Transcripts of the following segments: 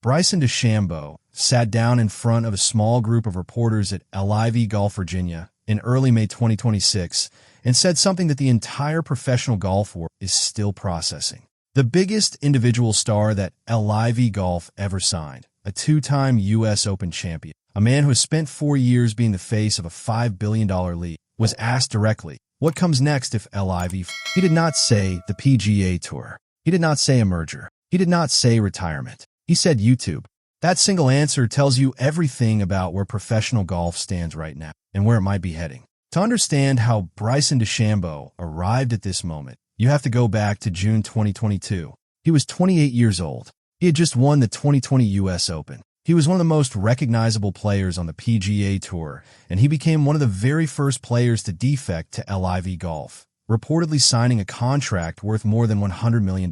Bryson DeChambeau sat down in front of a small group of reporters at LIV Golf, Virginia, in early May 2026 and said something that the entire professional golf world is still processing. The biggest individual star that LIV Golf ever signed, a two-time U.S. Open champion, a man who has spent 4 years being the face of a $5 billion league, was asked directly, what comes next if LIV? He did not say the PGA Tour. He did not say a merger. He did not say retirement. He said YouTube. That single answer tells you everything about where professional golf stands right now and where it might be heading. To understand how Bryson DeChambeau arrived at this moment, you have to go back to June 2022. He was 28 years old. He had just won the 2020 U.S. Open. He was one of the most recognizable players on the PGA Tour, and he became one of the very first players to defect to LIV Golf, reportedly signing a contract worth more than $100 million.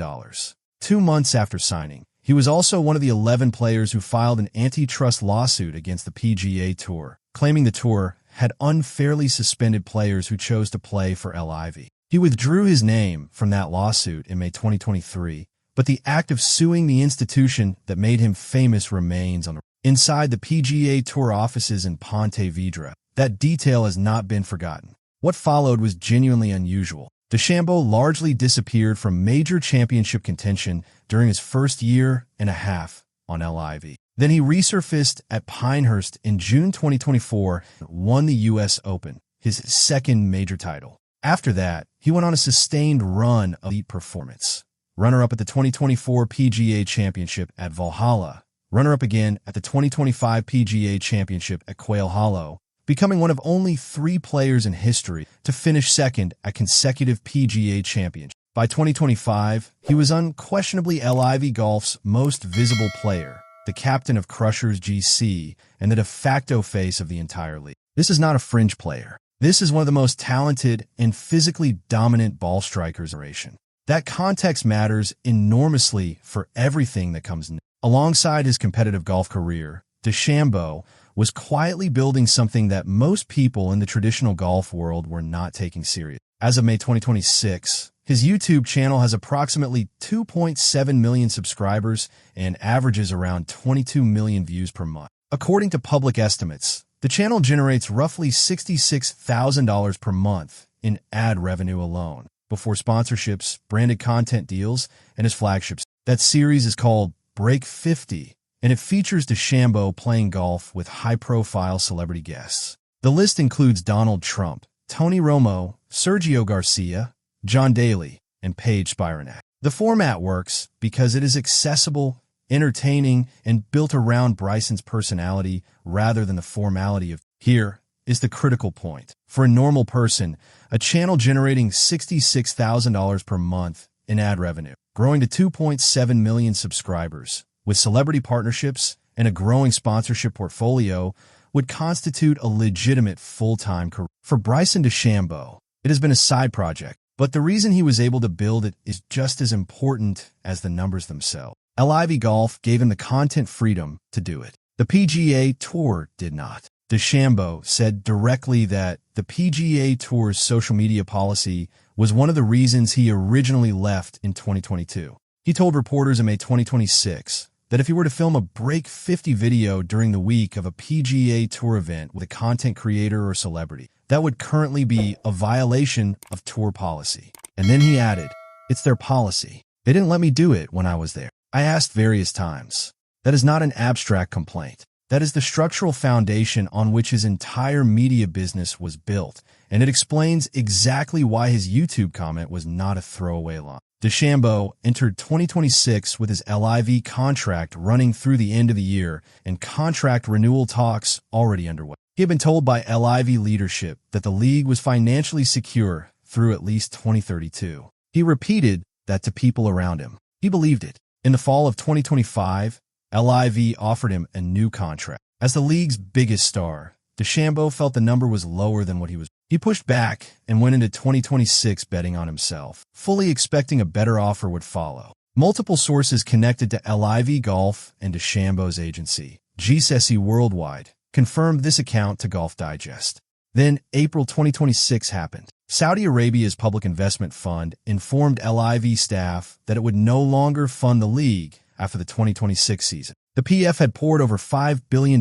2 months after signing, he was also one of the 11 players who filed an antitrust lawsuit against the PGA Tour, claiming the tour had unfairly suspended players who chose to play for LIV. He withdrew his name from that lawsuit in May 2023, but the act of suing the institution that made him famous remains on the inside the PGA Tour offices in Ponte Vedra. That detail has not been forgotten. What followed was genuinely unusual. DeChambeau largely disappeared from major championship contention during his first year and a half on LIV. Then he resurfaced at Pinehurst in June 2024 and won the U.S. Open, his second major title. After that, he went on a sustained run of elite performance. Runner-up at the 2024 PGA Championship at Valhalla, runner-up again at the 2025 PGA Championship at Quail Hollow, becoming one of only 3 players in history to finish second at consecutive PGA Championships. By 2025, he was unquestionably LIV Golf's most visible player, the captain of Crushers GC, and the de facto face of the entire league. This is not a fringe player. This is one of the most talented and physically dominant ball strikers in the generation. That context matters enormously for everything that comes next. Alongside his competitive golf career, DeChambeau was quietly building something that most people in the traditional golf world were not taking serious. As of May 2026, his YouTube channel has approximately 2.7 million subscribers and averages around 22 million views per month. According to public estimates, the channel generates roughly $66,000 per month in ad revenue alone, before sponsorships, branded content deals, and his flagships. That series is called Break 50, and it features DeChambeau playing golf with high-profile celebrity guests. The list includes Donald Trump, Tony Romo, Sergio Garcia, John Daly, and Paige Spiranak. The format works because it is accessible, entertaining, and built around Bryson's personality rather than the formality of. Here is the critical point. For a normal person, a channel generating $66,000 per month in ad revenue, growing to 2.7 million subscribers, with celebrity partnerships and a growing sponsorship portfolio, would constitute a legitimate full-time career. For Bryson DeChambeau, it has been a side project, but the reason he was able to build it is just as important as the numbers themselves. LIV Golf gave him the content freedom to do it. The PGA Tour did not. DeChambeau said directly that the PGA Tour's social media policy was one of the reasons he originally left in 2022. He told reporters in May 2026 that if he were to film a Break 50 video during the week of a PGA Tour event with a content creator or celebrity, that would currently be a violation of tour policy. And then he added, "It's their policy. They didn't let me do it when I was there. I asked various times." That is not an abstract complaint. That is the structural foundation on which his entire media business was built, and it explains exactly why his YouTube comment was not a throwaway line. DeChambeau entered 2026 with his LIV contract running through the end of the year and contract renewal talks already underway. He had been told by LIV leadership that the league was financially secure through at least 2032. He repeated that to people around him. He believed it. In the fall of 2025, LIV offered him a new contract. As the league's biggest star, DeChambeau felt the number was lower than what he was. He pushed back and went into 2026 betting on himself, fully expecting a better offer would follow. Multiple sources connected to LIV Golf and DeChambeau's agency, GCSE Worldwide, confirmed this account to Golf Digest. Then, April 2026 happened. Saudi Arabia's public investment fund informed LIV staff that it would no longer fund the league after the 2026 season. The PF had poured over $5 billion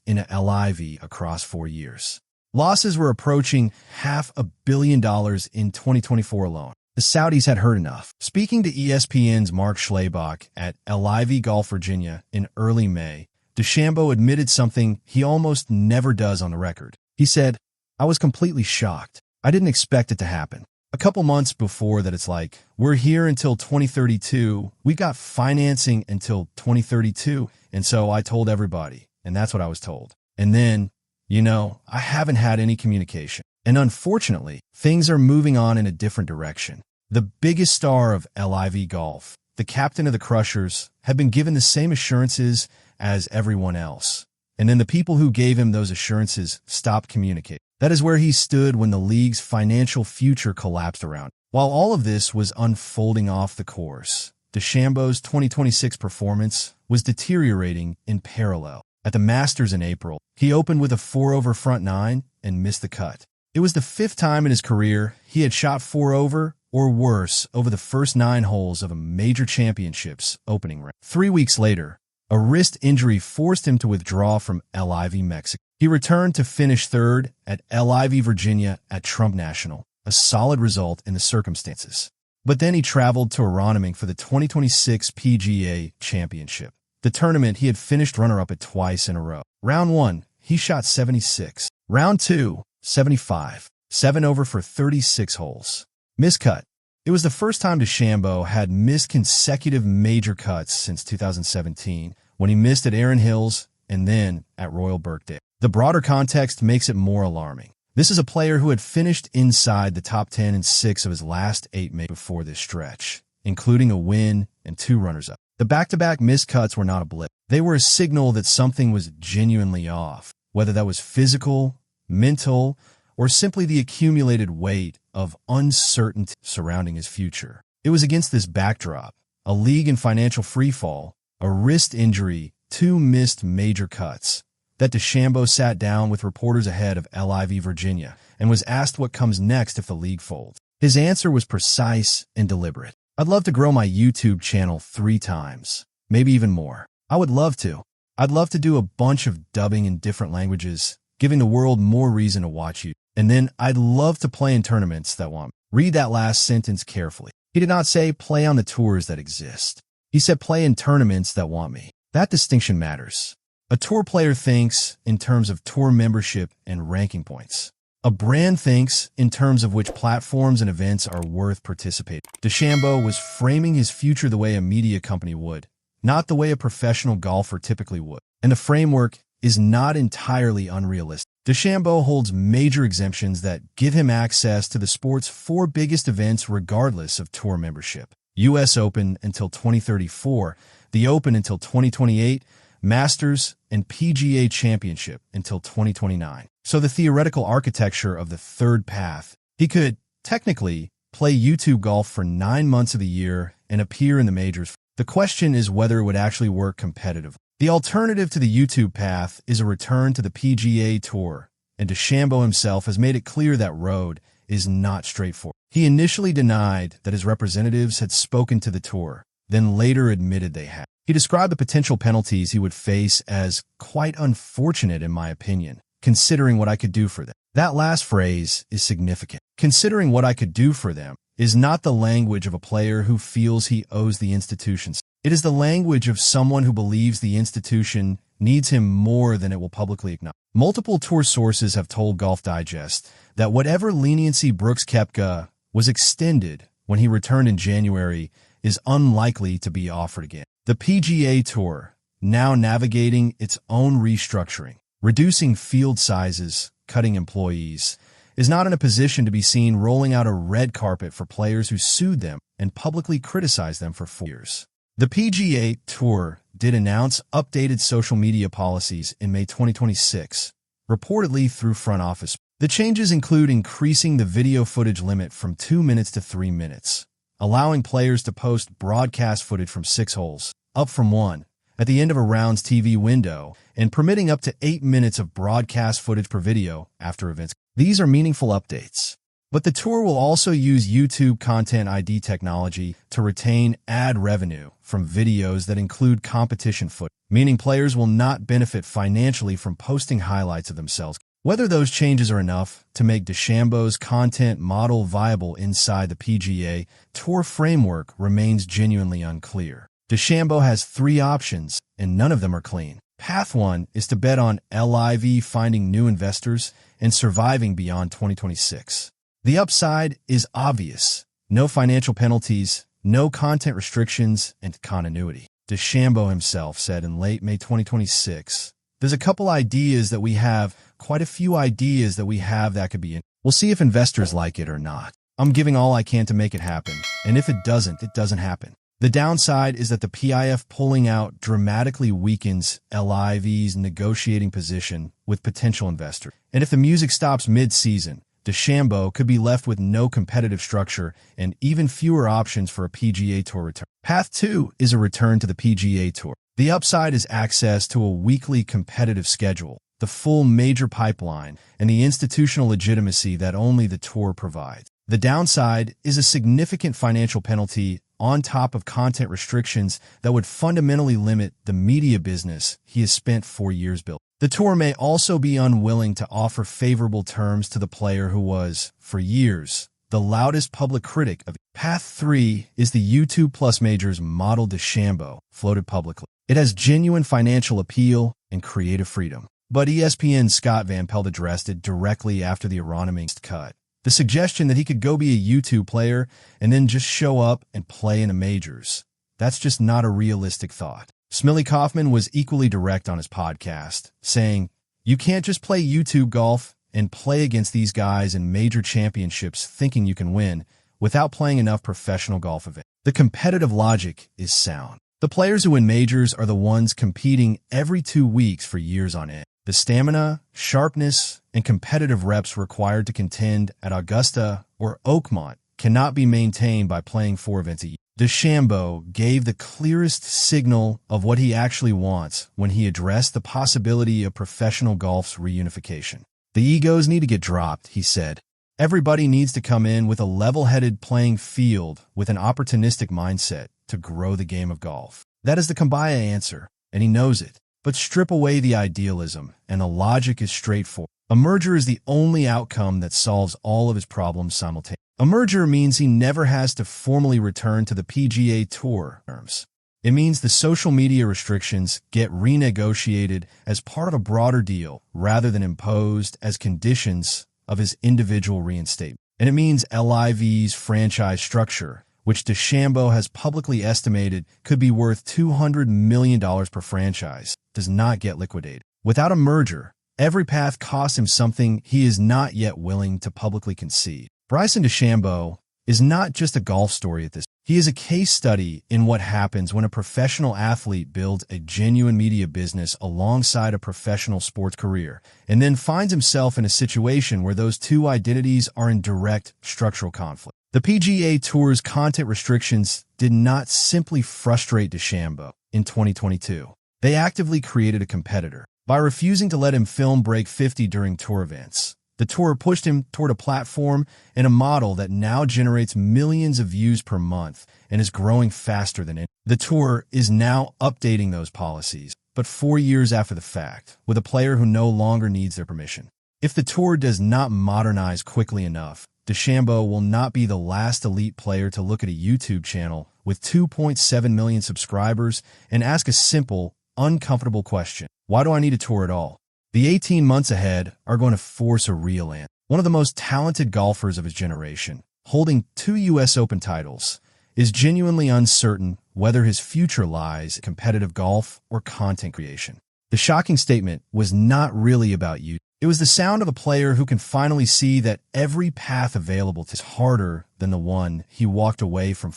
into LIV across 4 years. Losses were approaching $500 million in 2024 alone. The Saudis had heard enough. Speaking to ESPN's Mark Schlabach at LIV Golf Virginia in early May, DeChambeau admitted something he almost never does on the record. He said, "I was completely shocked. I didn't expect it to happen. A couple months before that, it's like, we're here until 2032. We got financing until 2032. And so I told everybody, and that's what I was told. And then, I haven't had any communication. And unfortunately, things are moving on in a different direction. The biggest star of LIV Golf, the captain of the Crushers, had been given the same assurances as everyone else. And then the people who gave him those assurances stopped communicating. That is where he stood when the league's financial future collapsed around. While all of this was unfolding off the course, DeChambeau's 2026 performance was deteriorating in parallel. At the Masters in April, he opened with a 4-over front nine and missed the cut. It was the 5th time in his career he had shot 4-over or worse over the first 9 holes of a major championship's opening round. 3 weeks later, a wrist injury forced him to withdraw from LIV Mexico. He returned to finish 3rd at LIV Virginia at Trump National, a solid result in the circumstances. But then he traveled to Aronimink for the 2026 PGA Championship, the tournament he had finished runner-up at twice in a row. Round 1, he shot 76. Round 2, 75. 7 over for 36 holes. Miscut. It was the first time DeChambeau had missed consecutive major cuts since 2017, when he missed at Erin Hills and then at Royal Birkdale. The broader context makes it more alarming. This is a player who had finished inside the top 10 in 6 of his last 8 majors before this stretch, including a win and 2 runners-up. The back-to-back missed cuts were not a blip. They were a signal that something was genuinely off, whether that was physical, mental, or simply the accumulated weight of uncertainty surrounding his future. It was against this backdrop, a league in financial freefall, a wrist injury, 2 missed major cuts, that DeChambeau sat down with reporters ahead of LIV Virginia and was asked what comes next if the league folds. His answer was precise and deliberate. "I'd love to grow my YouTube channel 3 times, maybe even more. I would love to. I'd love to do a bunch of dubbing in different languages, giving the world more reason to watch you. And then I'd love to play in tournaments that want me." Read that last sentence carefully. He did not say play on the tours that exist. He said play in tournaments that want me. That distinction matters. A tour player thinks in terms of tour membership and ranking points. A brand thinks in terms of which platforms and events are worth participating. DeChambeau was framing his future the way a media company would, not the way a professional golfer typically would. And the framework is not entirely unrealistic. DeChambeau holds major exemptions that give him access to the sport's 4 biggest events regardless of tour membership. U.S. Open until 2034, the Open until 2028, Masters, and PGA Championship until 2029. So the theoretical architecture of the third path, he could, technically, play YouTube golf for 9 months of the year and appear in the majors. The question is whether it would actually work competitively. The alternative to the YouTube path is a return to the PGA Tour, and DeChambeau himself has made it clear that road is not straightforward. He initially denied that his representatives had spoken to the tour, then later admitted they had. He described the potential penalties he would face as quite unfortunate in my opinion, considering what I could do for them. That last phrase is significant. Considering what I could do for them is not the language of a player who feels he owes the institution. It is the language of someone who believes the institution needs him more than it will publicly acknowledge. Multiple tour sources have told Golf Digest that whatever leniency Brooks Koepka was extended when he returned in January is unlikely to be offered again. The PGA Tour, now navigating its own restructuring, reducing field sizes, cutting employees, is not in a position to be seen rolling out a red carpet for players who sued them and publicly criticized them for 4 years. The PGA Tour did announce updated social media policies in May 2026, reportedly through front office. The changes include increasing the video footage limit from 2 minutes to 3 minutes, allowing players to post broadcast footage from 6 holes, up from 1, at the end of a round's TV window, and permitting up to 8 minutes of broadcast footage per video after events. These are meaningful updates. But the tour will also use YouTube Content ID technology to retain ad revenue from videos that include competition footage, meaning players will not benefit financially from posting highlights of themselves. Whether those changes are enough to make DeChambeau's content model viable inside the PGA Tour framework remains genuinely unclear. DeChambeau has 3 options, and none of them are clean. Path 1 is to bet on LIV finding new investors and surviving beyond 2026. The upside is obvious. No financial penalties, no content restrictions, and continuity. DeChambeau himself said in late May 2026, "There's a couple ideas that we have, quite a few ideas that we have that could be in. We'll see if investors like it or not. I'm giving all I can to make it happen, and if it doesn't happen." The downside is that the PIF pulling out dramatically weakens LIV's negotiating position with potential investors. And if the music stops mid-season, DeChambeau could be left with no competitive structure and even fewer options for a PGA Tour return. Path 2 is a return to the PGA Tour. The upside is access to a weekly competitive schedule, the full major pipeline, and the institutional legitimacy that only the Tour provides. The downside is a significant financial penalty on top of content restrictions that would fundamentally limit the media business he has spent 4 years building. The Tour may also be unwilling to offer favorable terms to the player who was, for years, the loudest public critic of it. Path 3 is the YouTube Plus Majors model DeChambeau floated publicly. It has genuine financial appeal and creative freedom. But ESPN's Scott Van Pelt addressed it directly after the Aronimist cut. The suggestion that he could go be a YouTube player and then just show up and play in the majors. That's just not a realistic thought. Smiley Kaufman was equally direct on his podcast, saying, "You can't just play YouTube golf and play against these guys in major championships thinking you can win without playing enough professional golf events." The competitive logic is sound. The players who win majors are the ones competing every 2 weeks for years on end. The stamina, sharpness, and competitive reps required to contend at Augusta or Oakmont cannot be maintained by playing 4 events a year. DeChambeau gave the clearest signal of what he actually wants when he addressed the possibility of professional golf's reunification. "The egos need to get dropped," he said. "Everybody needs to come in with a level-headed playing field with an opportunistic mindset to grow the game of golf." That is the Kumbaya answer, and he knows it. But strip away the idealism, and the logic is straightforward. A merger is the only outcome that solves all of his problems simultaneously. A merger means he never has to formally return to the PGA Tour terms. It means the social media restrictions get renegotiated as part of a broader deal rather than imposed as conditions of his individual reinstatement. And it means LIV's franchise structure, which DeChambeau has publicly estimated could be worth $200 million per franchise, does not get liquidated. Without a merger, every path costs him something he is not yet willing to publicly concede. Bryson DeChambeau is not just a golf story at this. He is a case study in what happens when a professional athlete builds a genuine media business alongside a professional sports career, and then finds himself in a situation where those two identities are in direct structural conflict. The PGA Tour's content restrictions did not simply frustrate DeChambeau in 2022. They actively created a competitor. By refusing to let him film Break 50 during tour events, the tour pushed him toward a platform and a model that now generates millions of views per month and is growing faster than it. The tour is now updating those policies, but 4 years after the fact, with a player who no longer needs their permission. If the tour does not modernize quickly enough, DeChambeau will not be the last elite player to look at a YouTube channel with 2.7 million subscribers and ask a simple, uncomfortable question: why do I need a tour at all? The 18 months ahead are going to force a real answer. One of the most talented golfers of his generation, holding 2 U.S. Open titles, is genuinely uncertain whether his future lies in competitive golf or content creation. The shocking statement was not really about you. It was the sound of a player who can finally see that every path available is harder than the one he walked away from.